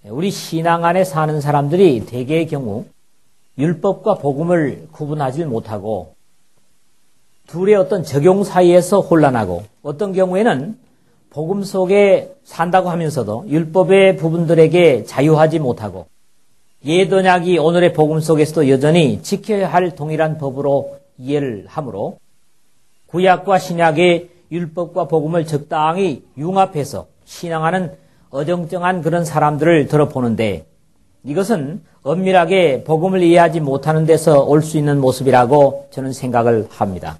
우리 신앙 안에 사는 사람들이 대개의 경우 율법과 복음을 구분하지 못하고 둘의 어떤 적용 사이에서 혼란하고 어떤 경우에는 복음 속에 산다고 하면서도 율법의 부분들에게 자유하지 못하고 옛 언약이 오늘의 복음 속에서도 여전히 지켜야 할 동일한 법으로 이해를 하므로 구약과 신약의 율법과 복음을 적당히 융합해서 신앙하는 어정쩡한 그런 사람들을 들어보는데 이것은 엄밀하게 복음을 이해하지 못하는 데서 올 수 있는 모습이라고 저는 생각을 합니다.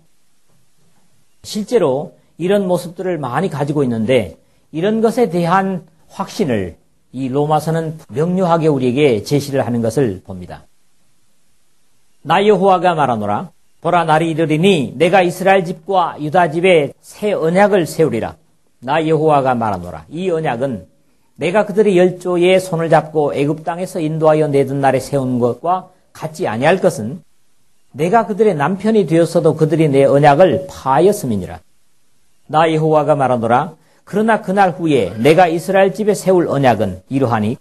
실제로 이런 모습들을 많이 가지고 있는데 이런 것에 대한 확신을 이 로마서는 명료하게 우리에게 제시를 하는 것을 봅니다. 나 여호와가 말하노라. 보라 날이 이르리니 내가 이스라엘 집과 유다 집에 새 언약을 세우리라. 나 여호와가 말하노라. 이 언약은 내가 그들의 열조에 손을 잡고 애굽 땅에서 인도하여 내던 날에 세운 것과 같지 아니할 것은 내가 그들의 남편이 되었어도 그들이 내 언약을 파하였음이니라. 나 여호와가 말하노라. 그러나 그날 후에 내가 이스라엘 집에 세울 언약은 이러하니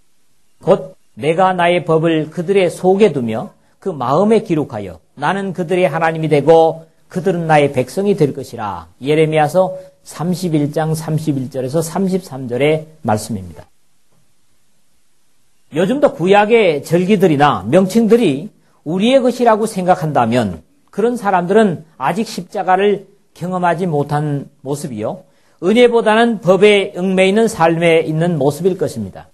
곧 내가 나의 법을 그들의 속에 두며 그 마음에 기록하여 나는 그들의 하나님이 되고 그들은 나의 백성이 될 것이라. 예레미야서 31장 31절에서 33절의 말씀입니다. 요즘도 구약의 절기들이나 명칭들이 우리의 것이라고 생각한다면 그런 사람들은 아직 십자가를 경험하지 못한 모습이요. 은혜보다는 법에 얽매 있는 삶에 있는 모습일 것입니다.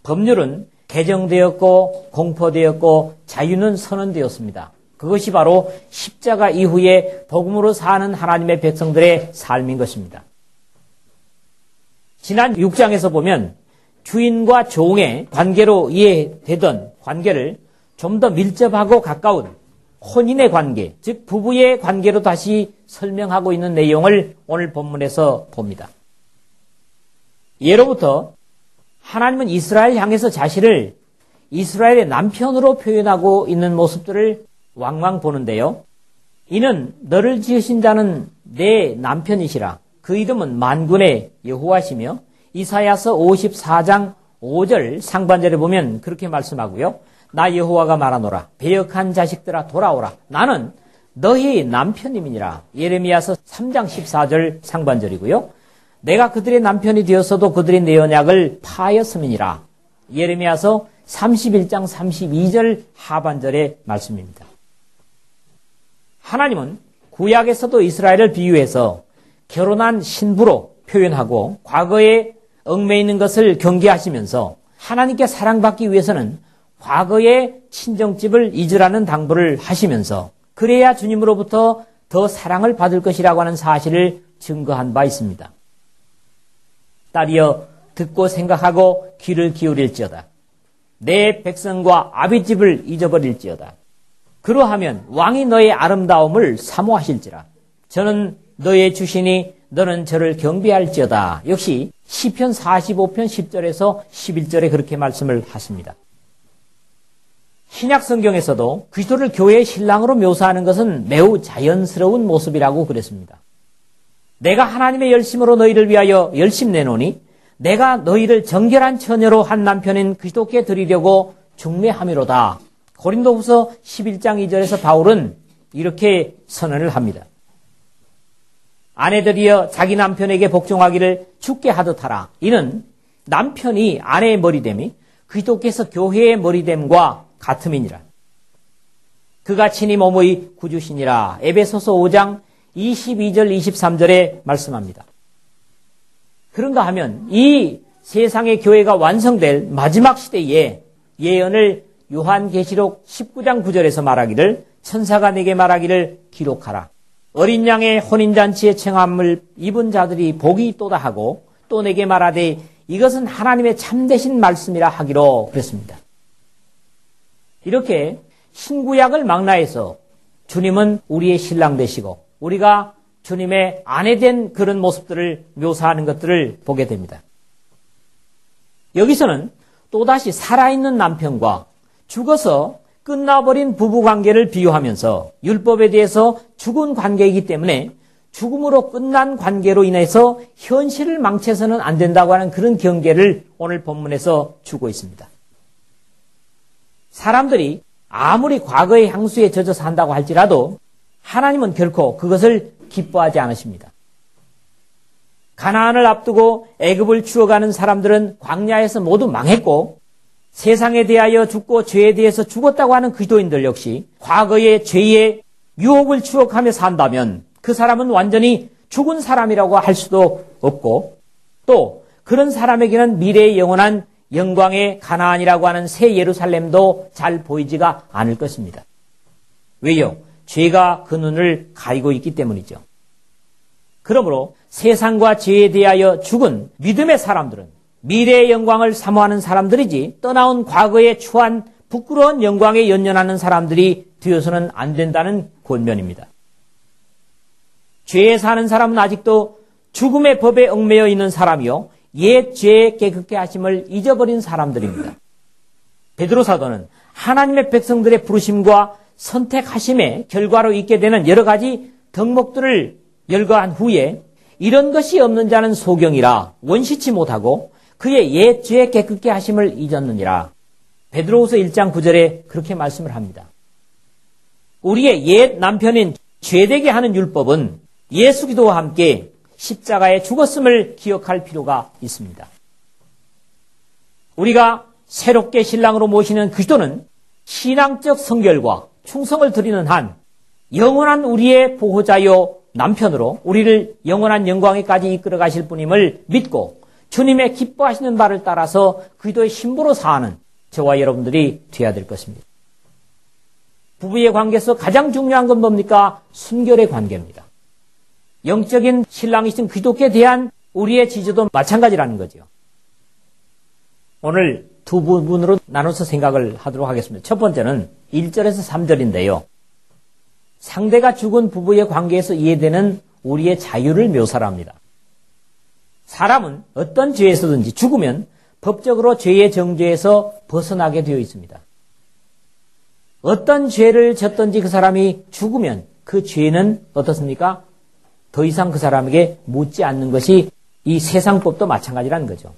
법률은 개정되었고 공포되었고 자유는 선언되었습니다. 그것이 바로 십자가 이후에 복음으로 사는 하나님의 백성들의 삶인 것입니다. 지난 6장에서 보면 주인과 종의 관계로 이해되던 관계를 좀 더 밀접하고 가까운 혼인의 관계, 즉 부부의 관계로 다시 설명하고 있는 내용을 오늘 본문에서 봅니다. 예로부터 하나님은 이스라엘 향해서 자신을 이스라엘의 남편으로 표현하고 있는 모습들을 왕왕 보는데요. 이는 너를 지으신 자는 내 남편이시라. 그 이름은 만군의 여호와시며 이사야서 54장 5절 상반절에 보면 그렇게 말씀하고요. 나 여호와가 말하노라. 배역한 자식들아 돌아오라. 나는 너희 남편임이니라. 예레미야서 3장 14절 상반절이고요. 내가 그들의 남편이 되었어도 그들이 내 언약을 파하였음이니라. 예레미야서 31장 32절 하반절의 말씀입니다. 하나님은 구약에서도 이스라엘을 비유해서 결혼한 신부로 표현하고 과거에 얽매 있는 것을 경계하시면서 하나님께 사랑받기 위해서는 과거의 친정집을 잊으라는 당부를 하시면서 그래야 주님으로부터 더 사랑을 받을 것이라고 하는 사실을 증거한 바 있습니다. 딸이여 듣고 생각하고 귀를 기울일지어다. 내 백성과 아비집을 잊어버릴지어다. 그러하면 왕이 너의 아름다움을 사모하실지라. 저는 너의 주시니 너는 저를 경배할지어다. 역시 시편 45편 10절에서 11절에 그렇게 말씀을 하십니다. 신약 성경에서도 그리스도를 교회의 신랑으로 묘사하는 것은 매우 자연스러운 모습이라고 그랬습니다. 내가 하나님의 열심으로 너희를 위하여 열심 내노니 내가 너희를 정결한 처녀로 한 남편인 그리스도께 드리려고 중매함이로다. 고린도후서 11장 2절에서 바울은 이렇게 선언을 합니다. 아내들이여 자기 남편에게 복종하기를 주께 하듯 하라. 이는 남편이 아내의 머리됨이 그리스도께서 교회의 머리됨과 같음이니라. 그가 친히 몸의 구주시니라. 에베소서 5장 22절 23절에 말씀합니다. 그런가 하면 이 세상의 교회가 완성될 마지막 시대에 예언을 요한계시록 19장 9절에서 말하기를 천사가 내게 말하기를 기록하라. 어린 양의 혼인잔치의 청함을 입은 자들이 복이 있도다 하고 또 내게 말하되 이것은 하나님의 참되신 말씀이라 하기로 그랬습니다. 이렇게 신구약을 망라해서 주님은 우리의 신랑 되시고 우리가 주님의 아내 된 그런 모습들을 묘사하는 것들을 보게 됩니다. 여기서는 또다시 살아있는 남편과 죽어서 끝나버린 부부관계를 비유하면서 율법에 대해서 죽은 관계이기 때문에 죽음으로 끝난 관계로 인해서 현실을 망쳐서는 안 된다고 하는 그런 경계를 오늘 본문에서 주고 있습니다. 사람들이 아무리 과거의 향수에 젖어서 한다고 할지라도 하나님은 결코 그것을 기뻐하지 않으십니다. 가나안을 앞두고 애굽을 추억하는 사람들은 광야에서 모두 망했고 세상에 대하여 죽고 죄에 대해서 죽었다고 하는 그리스도인들 역시 과거의 죄의 유혹을 추억하며 산다면 그 사람은 완전히 죽은 사람이라고 할 수도 없고 또 그런 사람에게는 미래의 영원한 영광의 가나안이라고 하는 새 예루살렘도 잘 보이지가 않을 것입니다. 왜요? 죄가 그 눈을 가리고 있기 때문이죠. 그러므로 세상과 죄에 대하여 죽은 믿음의 사람들은 미래의 영광을 사모하는 사람들이지 떠나온 과거에 추한 부끄러운 영광에 연연하는 사람들이 되어서는 안 된다는 권면입니다. 죄에 사는 사람은 아직도 죽음의 법에 얽매여 있는 사람이요 옛 죄의 깨끗게 하심을 잊어버린 사람들입니다. 베드로 사도는 하나님의 백성들의 부르심과 선택하심의 결과로 있게 되는 여러 가지 덕목들을 열거한 후에 이런 것이 없는 자는 소경이라 원시치 못하고 그의 옛 죄의 깨끗게 하심을 잊었느니라. 베드로후서 1장 9절에 그렇게 말씀을 합니다. 우리의 옛 남편인 죄되게 하는 율법은 예수 그리스도와 함께 십자가에 죽었음을 기억할 필요가 있습니다. 우리가 새롭게 신랑으로 모시는 그리스도는 신앙적 성결과 충성을 드리는 한 영원한 우리의 보호자요 남편으로 우리를 영원한 영광에까지 이끌어 가실 분임을 믿고 주님의 기뻐하시는 바를 따라서 그리스도의 신부로 사는 저와 여러분들이 되어야 될 것입니다. 부부의 관계에서 가장 중요한 건 뭡니까? 순결의 관계입니다. 영적인 신랑이신 그리스도께 대한 우리의 지지도 마찬가지라는 거죠. 오늘 두 부분으로 나눠서 생각을 하도록 하겠습니다. 첫 번째는 1절에서 3절인데요. 상대가 죽은 부부의 관계에서 이해되는 우리의 자유를 묘사합니다. 사람은 어떤 죄에서든지 죽으면 법적으로 죄의 정죄에서 벗어나게 되어 있습니다. 어떤 죄를 졌든지 그 사람이 죽으면 그 죄는 어떻습니까? 더 이상 그 사람에게 묻지 않는 것이 이 세상법도 마찬가지라는 거죠.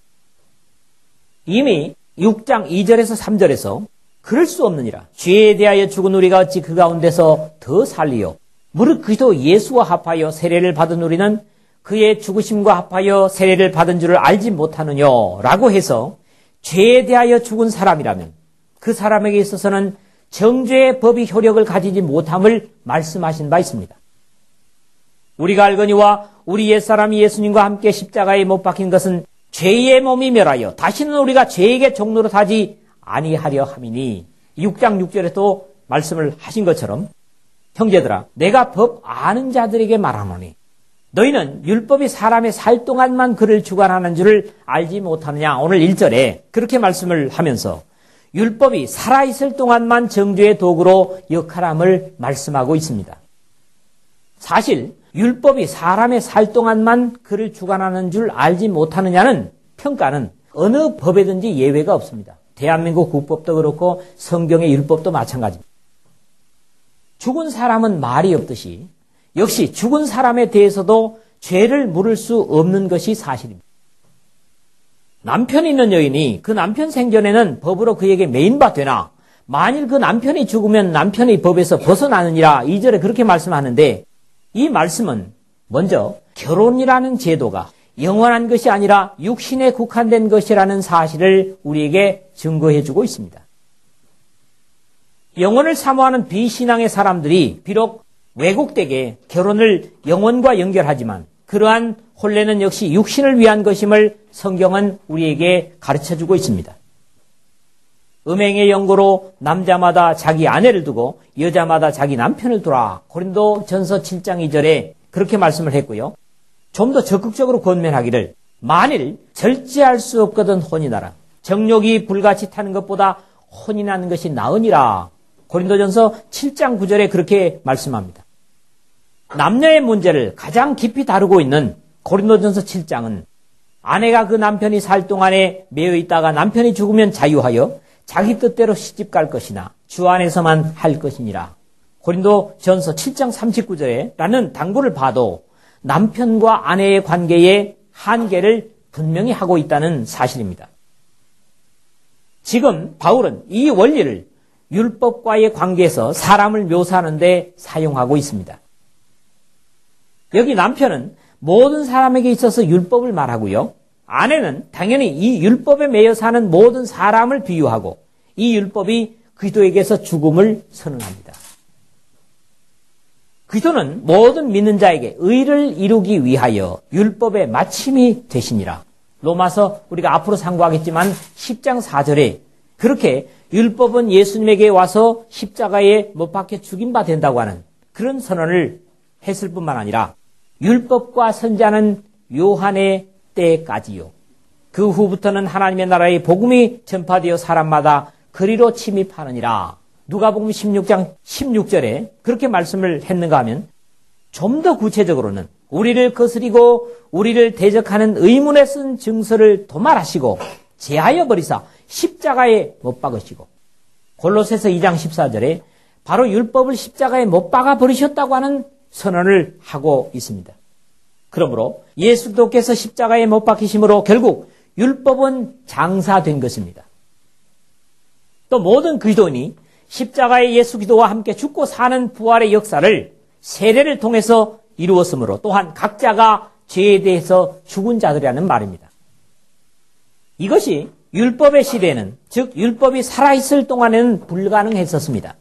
이미 6장 2절에서 3절에서 그럴 수 없느니라. 죄에 대하여 죽은 우리가 어찌 그 가운데서 더 살리요. 무릇 그리스도 예수와 합하여 세례를 받은 우리는 그의 죽으심과 합하여 세례를 받은 줄을 알지 못하느냐 라고 해서 죄에 대하여 죽은 사람이라면 그 사람에게 있어서는 정죄의 법이 효력을 가지지 못함을 말씀하신 바 있습니다. 우리가 알거니와 우리 옛사람이 예수님과 함께 십자가에 못 박힌 것은 죄의 몸이 멸하여 다시는 우리가 죄에게 종로로 타지 아니하려 함이니 6장 6절에도 말씀을 하신 것처럼 형제들아 내가 법 아는 자들에게 말하노니 너희는 율법이 사람의 살 동안만 그를 주관하는 줄을 알지 못하느냐. 오늘 1절에 그렇게 말씀을 하면서 율법이 살아있을 동안만 정죄의 도구로 역할함을 말씀하고 있습니다. 사실 율법이 사람의 살 동안만 그를 주관하는 줄 알지 못하느냐는 평가는 어느 법에든지 예외가 없습니다. 대한민국 국법도 그렇고 성경의 율법도 마찬가지입니다. 죽은 사람은 말이 없듯이 역시 죽은 사람에 대해서도 죄를 물을 수 없는 것이 사실입니다. 남편이 있는 여인이 그 남편 생전에는 법으로 그에게 매인바 되나 만일 그 남편이 죽으면 남편이 법에서 벗어나느니라 2절에 그렇게 말씀하는데 이 말씀은 먼저 결혼이라는 제도가 영원한 것이 아니라 육신에 국한된 것이라는 사실을 우리에게 증거해 주고 있습니다. 영혼을 사모하는 비신앙의 사람들이 비록 왜곡되게 결혼을 영혼과 연결하지만 그러한 혼례는 역시 육신을 위한 것임을 성경은 우리에게 가르쳐주고 있습니다. 음행의 연고로 남자마다 자기 아내를 두고 여자마다 자기 남편을 두라. 고린도전서 7장 2절에 그렇게 말씀을 했고요. 좀 더 적극적으로 권면하기를 만일 절제할 수 없거든 혼인하라. 정욕이 불같이 타는 것보다 혼인하는 것이 나으니라. 고린도전서 7장 9절에 그렇게 말씀합니다. 남녀의 문제를 가장 깊이 다루고 있는 고린도전서 7장은 아내가 그 남편이 살 동안에 매여 있다가 남편이 죽으면 자유하여 자기 뜻대로 시집 갈 것이나 주 안에서만 할 것이니라. 고린도전서 7장 39절에 라는 당부를 봐도 남편과 아내의 관계의 한계를 분명히 하고 있다는 사실입니다. 지금 바울은 이 원리를 율법과의 관계에서 사람을 묘사하는 데 사용하고 있습니다. 여기 남편은 모든 사람에게 있어서 율법을 말하고요. 아내는 당연히 이 율법에 매여 사는 모든 사람을 비유하고 이 율법이 그리스도에게서 죽음을 선언합니다. 그리스도는 모든 믿는 자에게 의를 이루기 위하여 율법의 마침이 되시니라. 로마서 우리가 앞으로 상고하겠지만 10장 4절에 그렇게 율법은 예수님에게 와서 십자가에 못 박혀 죽임 바 된다고 하는 그런 선언을 했을 뿐만 아니라 율법과 선지자는 요한의 때까지요. 그 후부터는 하나님의 나라의 복음이 전파되어 사람마다 그리로 침입하느니라. 누가복음 16장 16절에 그렇게 말씀을 했는가 하면 좀 더 구체적으로는 우리를 거스리고 우리를 대적하는 의문에 쓴 증서를 도말하시고 제하여 버리사 십자가에 못 박으시고 골로새서 2장 14절에 바로 율법을 십자가에 못 박아 버리셨다고 하는 선언을 하고 있습니다. 그러므로 예수 그리스도께서 십자가에 못 박히심으로 결국 율법은 장사된 것입니다. 또 모든 그리스도인이 십자가의 예수 그리스도와 함께 죽고 사는 부활의 역사를 세례를 통해서 이루었으므로 또한 각자가 죄에 대해서 죽은 자들이라는 말입니다. 이것이 율법의 시대에는 즉 율법이 살아있을 동안에는 불가능했었습니다.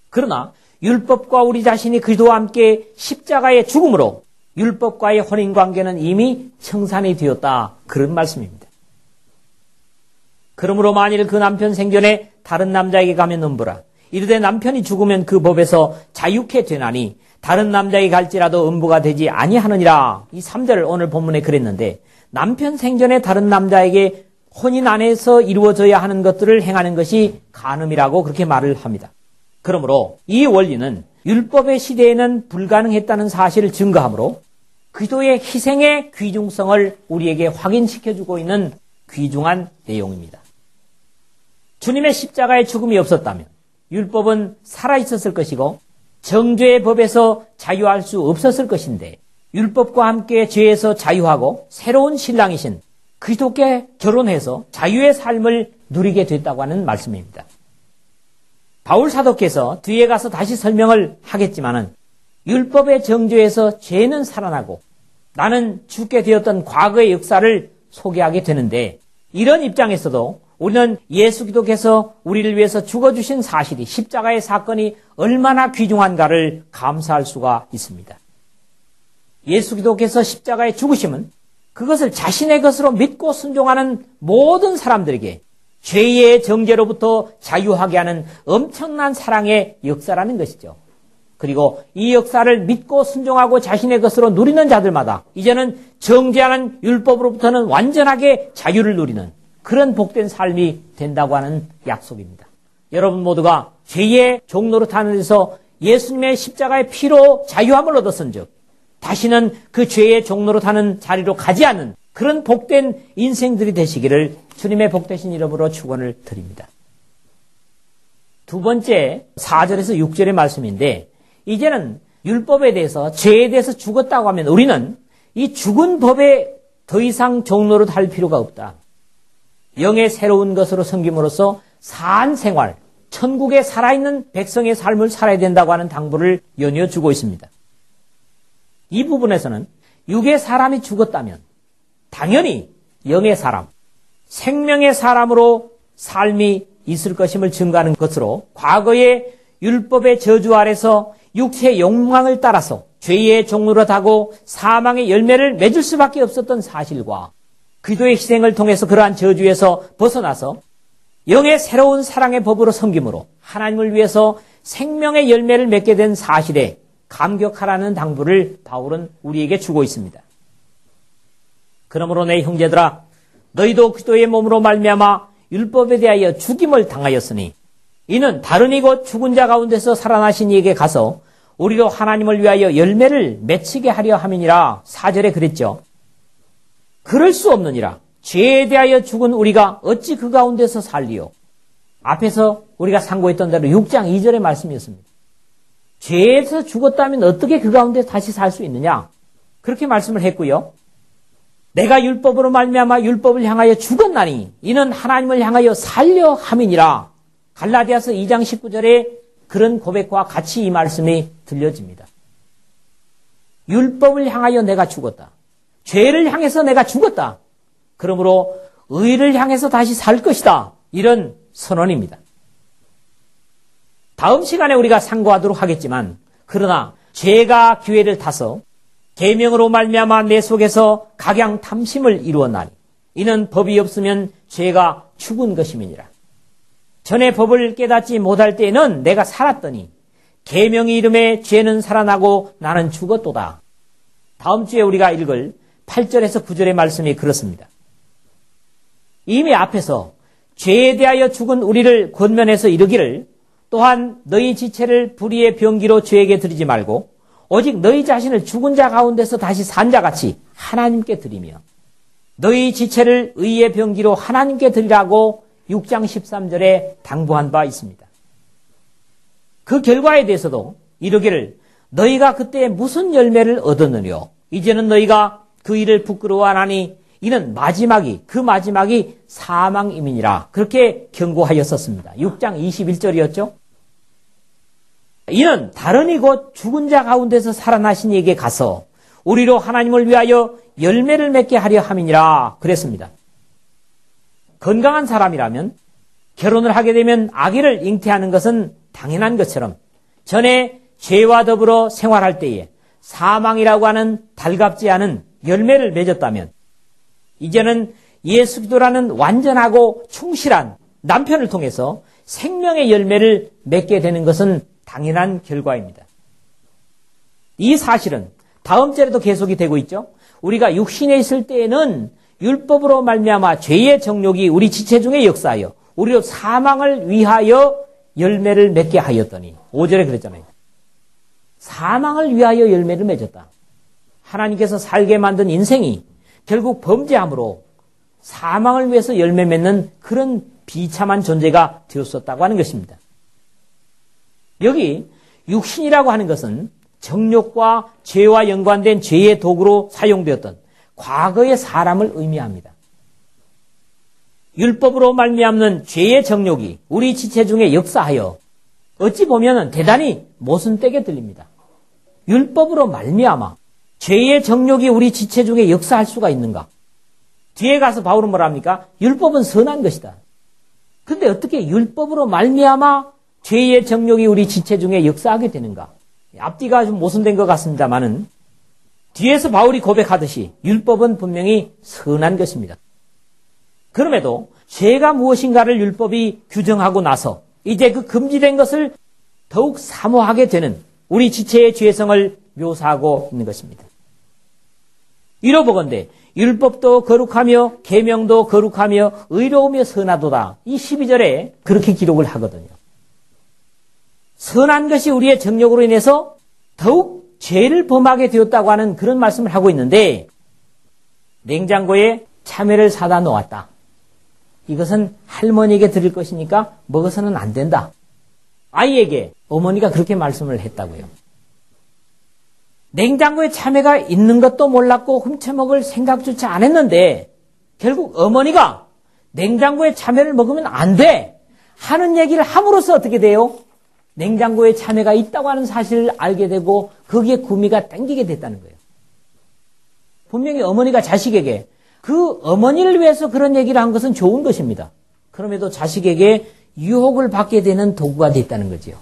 그러나 율법과 우리 자신이 그리스도와 함께 십자가의 죽음으로 율법과의 혼인관계는 이미 청산이 되었다. 그런 말씀입니다. 그러므로 만일 그 남편 생전에 다른 남자에게 가면 넘보라. 이르되 남편이 죽으면 그 법에서 자유케 되나니 다른 남자에게 갈지라도 음부가 되지 아니하느니라. 이 3절을 오늘 본문에 그랬는데 남편 생전에 다른 남자에게 혼인 안에서 이루어져야 하는 것들을 행하는 것이 간음이라고 그렇게 말을 합니다. 그러므로 이 원리는 율법의 시대에는 불가능했다는 사실을 증거하므로 그리스도의 희생의 귀중성을 우리에게 확인시켜주고 있는 귀중한 내용입니다. 주님의 십자가의 죽음이 없었다면 율법은 살아있었을 것이고 정죄의 법에서 자유할 수 없었을 것인데 율법과 함께 죄에서 자유하고 새로운 신랑이신 그리스도께 결혼해서 자유의 삶을 누리게 됐다고 하는 말씀입니다. 바울 사도께서 뒤에 가서 다시 설명을 하겠지만은 율법의 정죄에서 죄는 살아나고 나는 죽게 되었던 과거의 역사를 소개하게 되는데 이런 입장에서도 우리는 예수 기도께서 우리를 위해서 죽어주신 사실이 십자가의 사건이 얼마나 귀중한가를 감사할 수가 있습니다. 예수 기도께서 십자가의 죽으심은 그것을 자신의 것으로 믿고 순종하는 모든 사람들에게 죄의 정죄로부터 자유하게 하는 엄청난 사랑의 역사라는 것이죠. 그리고 이 역사를 믿고 순종하고 자신의 것으로 누리는 자들마다 이제는 정죄하는 율법으로부터는 완전하게 자유를 누리는 그런 복된 삶이 된다고 하는 약속입니다. 여러분 모두가 죄의 종노릇 하는 데서 예수님의 십자가의 피로 자유함을 얻었은즉 다시는 그 죄의 종노릇 하는 자리로 가지 않는 그런 복된 인생들이 되시기를 주님의 복되신 이름으로 축원을 드립니다. 두 번째 4절에서 6절의 말씀인데 이제는 율법에 대해서 죄에 대해서 죽었다고 하면 우리는 이 죽은 법에 더 이상 종노릇 할 필요가 없다. 영의 새로운 것으로 섬김으로써 사한 생활, 천국에 살아있는 백성의 삶을 살아야 된다고 하는 당부를 연이어주고 있습니다. 이 부분에서는 육의 사람이 죽었다면 당연히 영의 사람, 생명의 사람으로 삶이 있을 것임을 증거하는 것으로 과거의 율법의 저주 아래서 육체의 욕망을 따라서 죄의 종노릇하고 사망의 열매를 맺을 수밖에 없었던 사실과 그리스도의 희생을 통해서 그러한 저주에서 벗어나서 영의 새로운 사랑의 법으로 섬김으로 하나님을 위해서 생명의 열매를 맺게 된 사실에 감격하라는 당부를 바울은 우리에게 주고 있습니다. 그러므로 내 형제들아 너희도 그리스도의 몸으로 말미암아 율법에 대하여 죽임을 당하였으니 이는 다른 이곳 죽은 자 가운데서 살아나신 이에게 가서 우리로 하나님을 위하여 열매를 맺히게 하려 함이니라. 4절에 그랬죠. 그럴 수 없느니라. 죄에 대하여 죽은 우리가 어찌 그 가운데서 살리요. 앞에서 우리가 상고했던 대로 6장 2절의 말씀이었습니다. 죄에서 죽었다면 어떻게 그 가운데 다시 살 수 있느냐? 그렇게 말씀을 했고요. 내가 율법으로 말미암아 율법을 향하여 죽었나니 이는 하나님을 향하여 살려 함이니라. 갈라디아서 2장 19절에 그런 고백과 같이 이 말씀이 들려집니다. 율법을 향하여 내가 죽었다. 죄를 향해서 내가 죽었다. 그러므로 의를 향해서 다시 살 것이다. 이런 선언입니다. 다음 시간에 우리가 상고하도록 하겠지만 그러나 죄가 기회를 타서 계명으로 말미암아 내 속에서 각양 탐심을 이루었나니 이는 법이 없으면 죄가 죽은 것임이니라. 전에 법을 깨닫지 못할 때에는 내가 살았더니 계명의 이름에 죄는 살아나고 나는 죽었도다. 다음 주에 우리가 읽을 8절에서 9절의 말씀이 그렇습니다. 이미 앞에서 죄에 대하여 죽은 우리를 권면해서 이르기를 또한 너희 지체를 불의의 병기로 죄에게 드리지 말고 오직 너희 자신을 죽은 자 가운데서 다시 산 자같이 하나님께 드리며 너희 지체를 의의 병기로 하나님께 드리라고 6장 13절에 당부한 바 있습니다. 그 결과에 대해서도 이르기를 너희가 그때 무슨 열매를 얻었느뇨? 이제는 너희가 그 일을 부끄러워하나니 이는 그 마지막이 사망임이니라. 그렇게 경고하였었습니다. 6장 21절이었죠. 이는 다른 이곳 죽은 자 가운데서 살아나신 이에게 가서 우리로 하나님을 위하여 열매를 맺게 하려 함이니라 그랬습니다. 건강한 사람이라면 결혼을 하게 되면 아기를 잉태하는 것은 당연한 것처럼 전에 죄와 더불어 생활할 때에 사망이라고 하는 달갑지 않은 열매를 맺었다면 이제는 예수 그리스도라는 완전하고 충실한 남편을 통해서 생명의 열매를 맺게 되는 것은 당연한 결과입니다. 이 사실은 다음 절에도 계속이 되고 있죠. 우리가 육신에 있을 때에는 율법으로 말미암아 죄의 정욕이 우리 지체 중에 역사하여 우리로 사망을 위하여 열매를 맺게 하였더니 5절에 그랬잖아요. 사망을 위하여 열매를 맺었다. 하나님께서 살게 만든 인생이 결국 범죄함으로 사망을 위해서 열매 맺는 그런 비참한 존재가 되었었다고 하는 것입니다. 여기 육신이라고 하는 것은 정욕과 죄와 연관된 죄의 도구로 사용되었던 과거의 사람을 의미합니다. 율법으로 말미암는 죄의 정욕이 우리 지체 중에 역사하여 어찌 보면 대단히 모순되게 들립니다. 율법으로 말미암아 죄의 정욕이 우리 지체 중에 역사할 수가 있는가? 뒤에 가서 바울은 뭐라 합니까? 율법은 선한 것이다. 그런데 어떻게 율법으로 말미암아 죄의 정욕이 우리 지체 중에 역사하게 되는가? 앞뒤가 좀 모순된 것 같습니다만은 뒤에서 바울이 고백하듯이 율법은 분명히 선한 것입니다. 그럼에도 죄가 무엇인가를 율법이 규정하고 나서 이제 그 금지된 것을 더욱 사모하게 되는 우리 지체의 죄성을 묘사하고 있는 것입니다. 이로보건대 율법도 거룩하며 계명도 거룩하며 의로우며 선하도다. 이 12절에 그렇게 기록을 하거든요. 선한 것이 우리의 정욕으로 인해서 더욱 죄를 범하게 되었다고 하는 그런 말씀을 하고 있는데 냉장고에 참외를 사다 놓았다. 이것은 할머니에게 드릴 것이니까 먹어서는 안 된다. 아이에게 어머니가 그렇게 말씀을 했다고요. 냉장고에 참외가 있는 것도 몰랐고 훔쳐먹을 생각조차 안 했는데 결국 어머니가 냉장고에 참외를 먹으면 안 돼 하는 얘기를 함으로써 어떻게 돼요? 냉장고에 참외가 있다고 하는 사실을 알게 되고 거기에 구미가 땡기게 됐다는 거예요. 분명히 어머니가 자식에게 그 어머니를 위해서 그런 얘기를 한 것은 좋은 것입니다. 그럼에도 자식에게 유혹을 받게 되는 도구가 됐다는 거지요.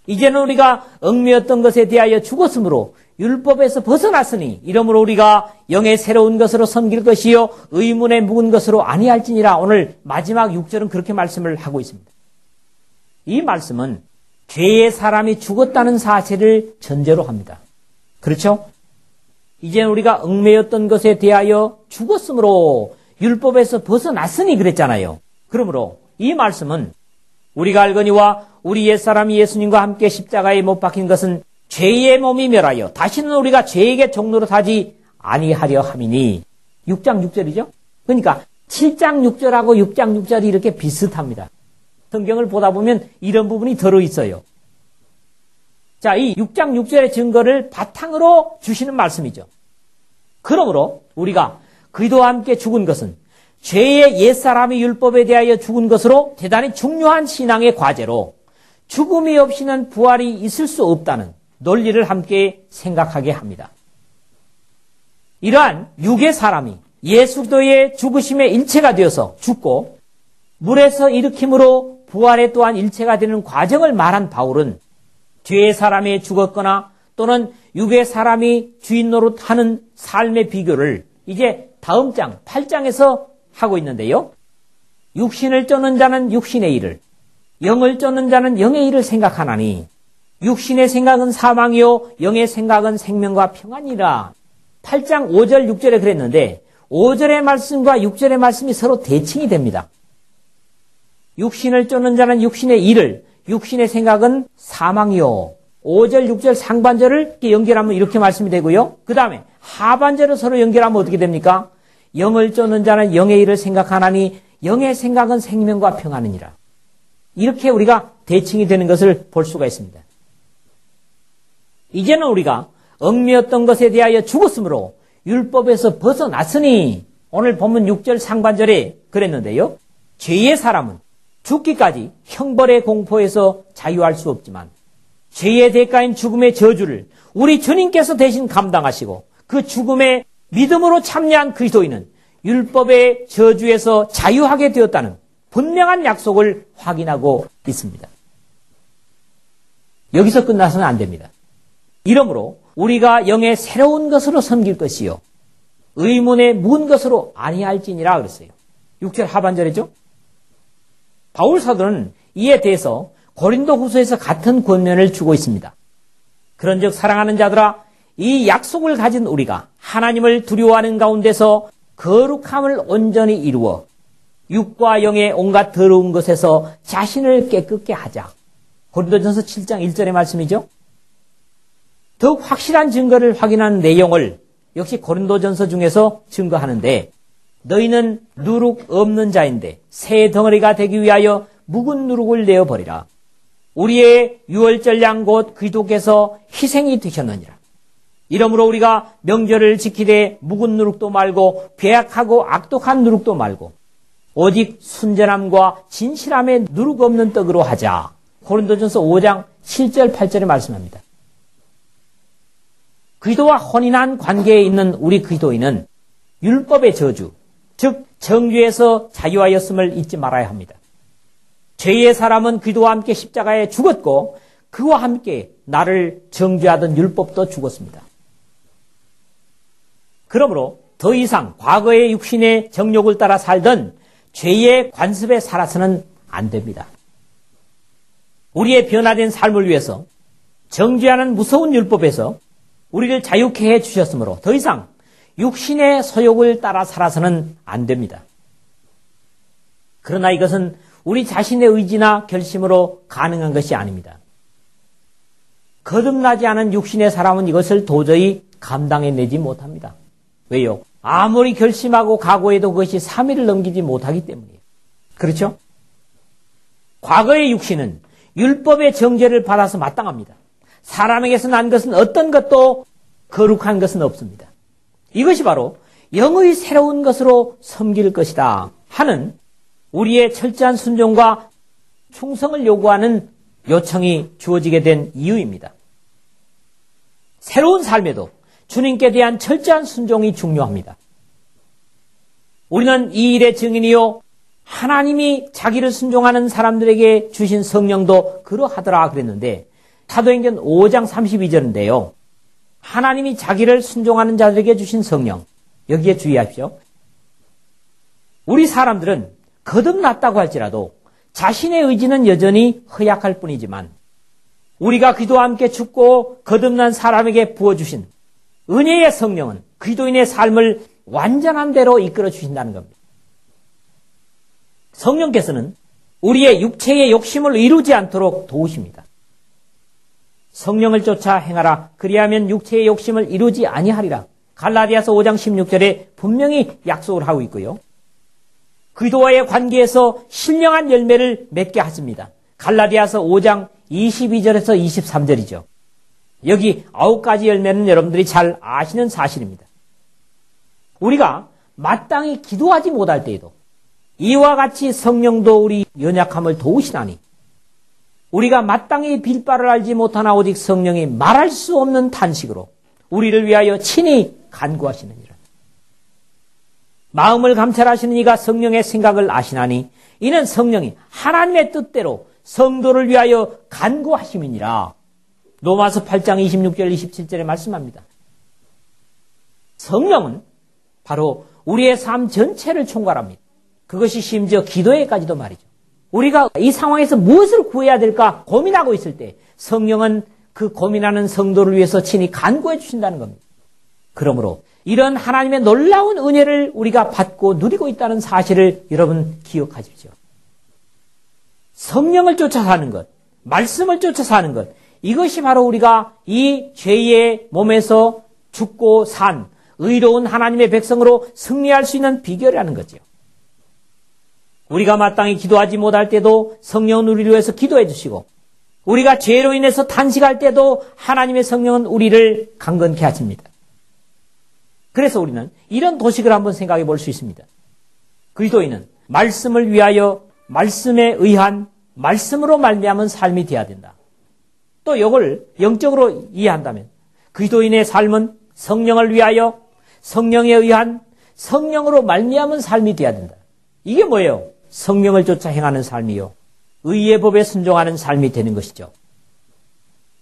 이제는 우리가 얽매였던 것에 대하여 죽었으므로 율법에서 벗어났으니 이러므로 우리가 영의 새로운 것으로 섬길 것이요 의문에 묵은 것으로 아니할지니라. 오늘 마지막 6절은 그렇게 말씀을 하고 있습니다. 이 말씀은 죄의 사람이 죽었다는 사실을 전제로 합니다. 그렇죠? 이제는 우리가 얽매였던 것에 대하여 죽었으므로 율법에서 벗어났으니 그랬잖아요. 그러므로 이 말씀은 우리가 알거니와 우리 옛사람이 예수님과 함께 십자가에 못 박힌 것은 죄의 몸이 멸하여 다시는 우리가 죄에게 종노릇 하지 아니하려 함이니 6장 6절이죠. 그러니까 7장 6절하고 6장 6절이 이렇게 비슷합니다. 성경을 보다 보면 이런 부분이 들어있어요. 자, 이 6장 6절의 증거를 바탕으로 주시는 말씀이죠. 그러므로 우리가 그리스도와 함께 죽은 것은 죄의 옛사람의 율법에 대하여 죽은 것으로 대단히 중요한 신앙의 과제로 죽음이 없이는 부활이 있을 수 없다는 논리를 함께 생각하게 합니다. 이러한 육의 사람이 예수 그리스도의 죽으심의 일체가 되어서 죽고 물에서 일으킴으로 부활에 또한 일체가 되는 과정을 말한 바울은 죄의 사람이 죽었거나 또는 육의 사람이 주인 노릇하는 삶의 비교를 이제 다음 장 8장에서 하고 있는데요. 육신을 쫓는 자는 육신의 일을, 영을 쫓는 자는 영의 일을 생각하나니 육신의 생각은 사망이요 영의 생각은 생명과 평안이라. 8장 5절 6절에 그랬는데 5절의 말씀과 6절의 말씀이 서로 대칭이 됩니다. 육신을 쫓는 자는 육신의 일을, 육신의 생각은 사망이요. 5절 6절 상반절을 연결하면 이렇게 말씀이 되고요. 그 다음에 하반절을 서로 연결하면 어떻게 됩니까? 영을 쫓는 자는 영의 일을 생각하나니 영의 생각은 생명과 평안이니라. 이렇게 우리가 대칭이 되는 것을 볼 수가 있습니다. 이제는 우리가 얽매였던 것에 대하여 죽었으므로 율법에서 벗어났으니 오늘 본문 6절 상반절에 그랬는데요. 죄의 사람은 죽기까지 형벌의 공포에서 자유할 수 없지만 죄의 대가인 죽음의 저주를 우리 주님께서 대신 감당하시고 그 죽음의 믿음으로 참여한 그리스도인은 율법의 저주에서 자유하게 되었다는 분명한 약속을 확인하고 있습니다. 여기서 끝나서는 안 됩니다. 이러므로 우리가 영의 새로운 것으로 섬길 것이요 의문의 문 것으로 아니할지니라 그랬어요. 6절 하반절이죠. 바울 사도는 이에 대해서 고린도 후서에서 같은 권면을 주고 있습니다. 그런즉 사랑하는 자들아 이 약속을 가진 우리가 하나님을 두려워하는 가운데서 거룩함을 온전히 이루어 육과 영의 온갖 더러운 것에서 자신을 깨끗게 하자. 고린도전서 7장 1절의 말씀이죠. 더욱 확실한 증거를 확인하는 내용을 역시 고린도전서 중에서 증거하는데 너희는 누룩 없는 자인데 새 덩어리가 되기 위하여 묵은 누룩을 내어버리라. 우리의 유월절 양 곧 그리스도께서 희생이 되셨느니라. 이러므로 우리가 명절을 지키되 묵은 누룩도 말고 괴악하고 악독한 누룩도 말고 오직 순전함과 진실함의 누룩 없는 떡으로 하자. 고린도전서 5장 7절 8절에 말씀합니다. 그리스도와 혼인한 관계에 있는 우리 그리스도인은 율법의 저주, 즉 정죄에서 자유하였음을 잊지 말아야 합니다. 죄의 사람은 그리스도와 함께 십자가에 죽었고 그와 함께 나를 정죄하던 율법도 죽었습니다. 그러므로 더 이상 과거의 육신의 정욕을 따라 살던 죄의 관습에 살아서는 안 됩니다. 우리의 변화된 삶을 위해서 정죄하는 무서운 율법에서 우리를 자유케 해주셨으므로 더 이상 육신의 소욕을 따라 살아서는 안 됩니다. 그러나 이것은 우리 자신의 의지나 결심으로 가능한 것이 아닙니다. 거듭나지 않은 육신의 사람은 이것을 도저히 감당해내지 못합니다. 왜요? 아무리 결심하고 각오해도 그것이 3일을 넘기지 못하기 때문이에요. 그렇죠? 과거의 육신은 율법의 정죄를 받아서 마땅합니다. 사람에게서 난 것은 어떤 것도 거룩한 것은 없습니다. 이것이 바로 영의 새로운 것으로 섬길 것이다 하는 우리의 철저한 순종과 충성을 요구하는 요청이 주어지게 된 이유입니다. 새로운 삶에도 주님께 대한 철저한 순종이 중요합니다. 우리는 이 일의 증인이요 하나님이 자기를 순종하는 사람들에게 주신 성령도 그러하더라 그랬는데 사도행전 5장 32절인데요. 하나님이 자기를 순종하는 자들에게 주신 성령, 여기에 주의하십시오. 우리 사람들은 거듭났다고 할지라도 자신의 의지는 여전히 허약할 뿐이지만 우리가 그리스도와 함께 죽고 거듭난 사람에게 부어주신 은혜의 성령은 그리스도인의 삶을 완전한 대로 이끌어 주신다는 겁니다. 성령께서는 우리의 육체의 욕심을 이루지 않도록 도우십니다. 성령을 쫓아 행하라. 그리하면 육체의 욕심을 이루지 아니하리라. 갈라디아서 5장 16절에 분명히 약속을 하고 있고요. 그리스도와의 관계에서 신령한 열매를 맺게 하십니다. 갈라디아서 5장 22절에서 23절이죠. 여기 9가지 열매는 여러분들이 잘 아시는 사실입니다. 우리가 마땅히 기도하지 못할 때에도 이와 같이 성령도 우리 연약함을 도우시나니 우리가 마땅히 빌 바를 알지 못하나 오직 성령이 말할 수 없는 탄식으로 우리를 위하여 친히 간구하시느니라. 마음을 감찰하시는 이가 성령의 생각을 아시나니 이는 성령이 하나님의 뜻대로 성도를 위하여 간구하심이니라. 로마서 8장 26절 27절에 말씀합니다. 성령은 바로 우리의 삶 전체를 총괄합니다. 그것이 심지어 기도에까지도 말이죠. 우리가 이 상황에서 무엇을 구해야 될까 고민하고 있을 때 성령은 그 고민하는 성도를 위해서 친히 간구해 주신다는 겁니다. 그러므로 이런 하나님의 놀라운 은혜를 우리가 받고 누리고 있다는 사실을 여러분 기억하십시오. 성령을 쫓아 사는 것, 말씀을 쫓아 사는 것, 이것이 바로 우리가 이 죄의 몸에서 죽고 산 의로운 하나님의 백성으로 승리할 수 있는 비결이라는 거죠. 우리가 마땅히 기도하지 못할 때도 성령은 우리를 위해서 기도해 주시고 우리가 죄로 인해서 탄식할 때도 하나님의 성령은 우리를 강건케 하십니다. 그래서 우리는 이런 도식을 한번 생각해 볼 수 있습니다. 그리스도인은 말씀을 위하여 말씀에 의한 말씀으로 말미암은 삶이 되어야 된다. 또 이걸 영적으로 이해한다면 그리스도인의 삶은 성령을 위하여 성령에 의한 성령으로 말미암은 삶이 되어야 된다. 이게 뭐예요? 성령을 쫓아 행하는 삶이요. 의의 법에 순종하는 삶이 되는 것이죠.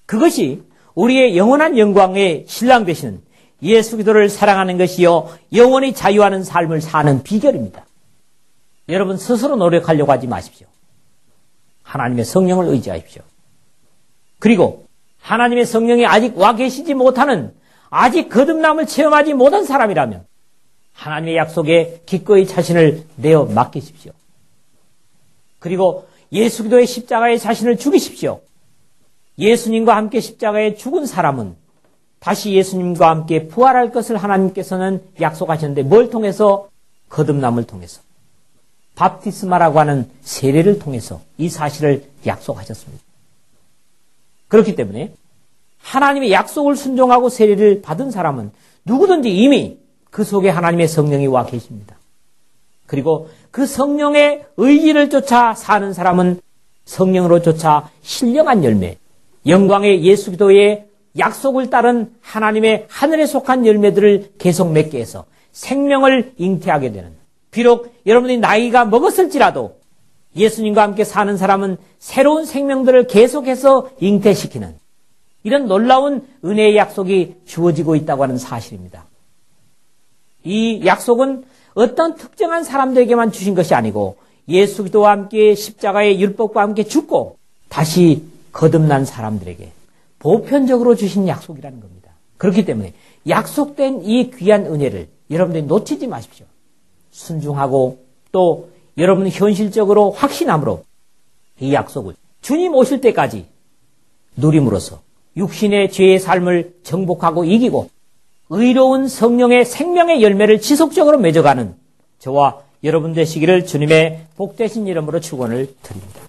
그것이 우리의 영원한 영광의 신랑 되시는 예수 그리스도를 사랑하는 것이요. 영원히 자유하는 삶을 사는 비결입니다. 여러분 스스로 노력하려고 하지 마십시오. 하나님의 성령을 의지하십시오. 그리고 하나님의 성령이 아직 와 계시지 못하는 아직 거듭남을 체험하지 못한 사람이라면 하나님의 약속에 기꺼이 자신을 내어 맡기십시오. 그리고 예수 그리스도의 십자가에 자신을 죽이십시오. 예수님과 함께 십자가에 죽은 사람은 다시 예수님과 함께 부활할 것을 하나님께서는 약속하셨는데 뭘 통해서? 거듭남을 통해서. 밥티스마라고 하는 세례를 통해서 이 사실을 약속하셨습니다. 그렇기 때문에 하나님의 약속을 순종하고 세례를 받은 사람은 누구든지 이미 그 속에 하나님의 성령이 와 계십니다. 그리고 그 성령의 의지를 쫓아 사는 사람은 성령으로 쫓아 신령한 열매, 영광의 예수 그리스도의 약속을 따른 하나님의 하늘에 속한 열매들을 계속 맺게 해서 생명을 잉태하게 되는, 비록 여러분이 나이가 먹었을지라도 예수님과 함께 사는 사람은 새로운 생명들을 계속해서 잉태시키는 이런 놀라운 은혜의 약속이 주어지고 있다고 하는 사실입니다. 이 약속은 어떤 특정한 사람들에게만 주신 것이 아니고 예수 그리스도와 함께 십자가의 율법과 함께 죽고 다시 거듭난 사람들에게 보편적으로 주신 약속이라는 겁니다. 그렇기 때문에 약속된 이 귀한 은혜를 여러분들이 놓치지 마십시오. 순종하고 또 여러분 현실적으로 확신함으로 이 약속을 주님 오실 때까지 누림으로써 육신의 죄의 삶을 정복하고 이기고 의로운 성령의 생명의 열매를 지속적으로 맺어가는 저와 여러분 되시기를 주님의 복되신 이름으로 축원을 드립니다.